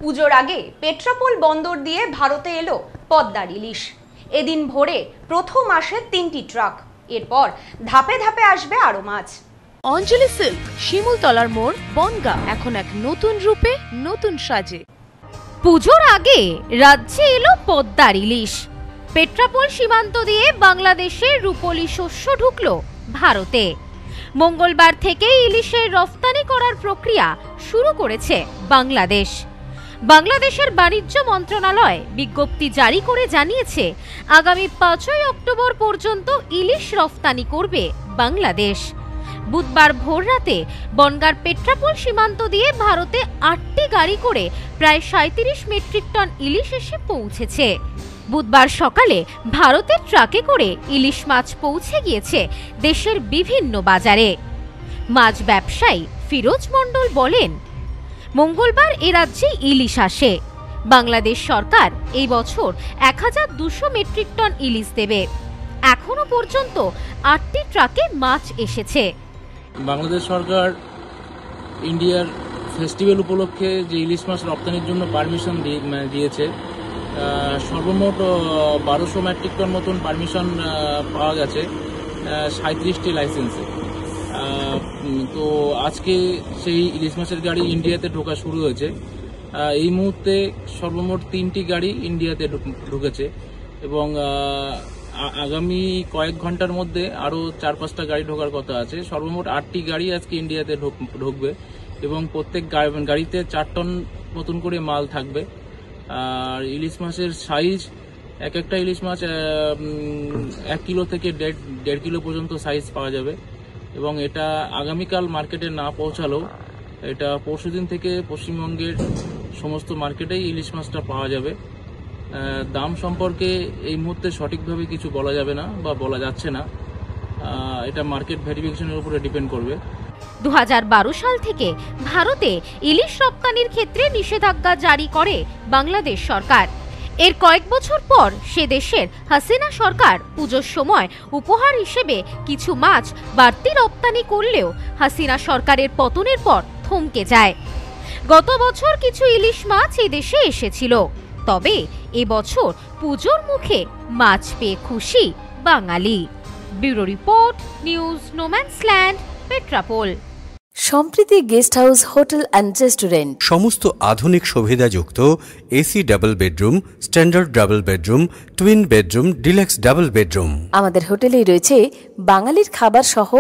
পুজোর আগে পেট্রাপোল বন্দর দিয়ে ভারতে এলো পদ্মার ইলিশ। এদিন ভোরে প্রথম আসে 3টি ট্রাক, এরপর ধাপে ধাপে আসবে আরো মাছ। অঞ্জলি সিল্ক, শিমুলতলার মোড়, বনগাঁ এখন এক নতুন রূপে, নতুন সাজে। পুজোর আগে রাজ্যে এলো পদ্মার ইলিশ। পেট্রাপোল সীমান্ত দিয়ে বাংলাদেশের রূপলি শস্য ঢুকলো ভারতে। মঙ্গলবার থেকে ইলিশের রফতানি করার প্রক্রিয়া শুরু করেছে বাংলাদেশ। বাংলাদেশের বাণিজ্য মন্ত্রণালয় বিজ্ঞপ্তি জারি করে জানিয়েছে, আগামী 5ই অক্টোবর পর্যন্ত ইলিশ রফতানি করবে বাংলাদেশ। বুধবার ভোররাতে বনগাঁর পেট্রাপোল সীমান্ত দিয়ে ভারতে 8টি গাড়ি করে প্রায় 37 মেট্রিক টন ইলিশ এসে পৌঁছেছে। বুধবার সকালে ভারতের ট্রাকে করে ইলিশ মাছ পৌঁছে গিয়েছে দেশের বিভিন্ন বাজারে। মাছ ব্যবসায়ী ফিরোজ মণ্ডল বলেন, মঙ্গলবার এ রাজ্যে ইলিশ আসে। বাংলাদেশ সরকার এই বছর 1200 মেট্রিক টন ইলিশ দেবে। এখনো পর্যন্ত 8টি ট্রাকে মাছ এসেছে। বাংলাদেশ সরকার ইন্ডিয়ার ফেস্টিভ্যাল উপলক্ষে যে ইলিশ মাছ রপ্তানির জন্য পারমিশন দিয়েছে, সর্বমোট 1200 মেট্রিক টন মতন পারমিশন পাওয়া গেছে 37টি লাইসেন্সে। তো আজকে সেই ইলিশ মাছের গাড়ি ইন্ডিয়াতে ঢোকা শুরু হয়েছে। এই মুহূর্তে সর্বমোট 3টি গাড়ি ইন্ডিয়াতে ঢুকেছে এবং আগামী কয়েক ঘন্টার মধ্যে আরও 4-5টা গাড়ি ঢোকার কথা আছে। সর্বমোট 8টি গাড়ি আজকে ইন্ডিয়াতে ঢুকবে এবং প্রত্যেক গাড়িতে 4 টন মতন করে মাল থাকবে। আর ইলিশ মাছের সাইজ, একটা ইলিশ মাছ 1 কিলো থেকে 1.5 কিলো পর্যন্ত সাইজ পাওয়া যাবে এবং এটা আগামীকাল মার্কেটে না পৌঁছালেও এটা পরশুদিন থেকে পশ্চিমবঙ্গের সমস্ত মার্কেটেই ইলিশ মাছটা পাওয়া যাবে। দাম সম্পর্কে এই মুহূর্তে সঠিকভাবে কিছু বলা যাবে না বা বলা যাচ্ছে না, এটা মার্কেট ভেরিফিকেশনের উপরে ডিপেন্ড করবে। 2012 সাল থেকে ভারতে ইলিশ রপ্তানির ক্ষেত্রে নিষেধাজ্ঞা জারি করে বাংলাদেশ সরকার। এর কয়েক বছর পর সে দেশের হাসিনা সরকার পুজোর সময় উপহার হিসেবে কিছু মাছ বাড়তি রপ্তানি করলেও হাসিনা সরকারের পতনের পর থমকে যায়। গত বছর কিছু ইলিশ মাছ এই দেশে এসেছিল, তবে এবছর পুজোর মুখে মাছ পেয়ে খুশি বাঙালি। Bureau report, news no man's land, Petrapole. Sampriti guest house, hotel and restaurant. সমস্ত আধুনিক সুবিধাযুক্ত AC double bedroom, standard double bedroom, twin bedroom, deluxe double bedroom. আমাদের হোটেলেই রয়েছে বাঙালির খাবার সহ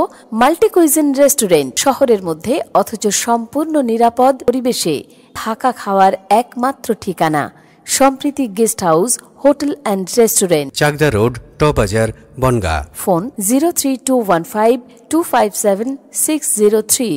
মাল্টি কুইজিন রেস্টুরেন্ট। শহরের মধ্যে অথচ সম্পূর্ণ নিরাপদ পরিবেশে থাকা খাওয়ার একমাত্র ঠিকানা Sampriti guest house, hotel and restaurant, Chakdah road, টবাজার, বনগাঁ। ফোন 03215257603।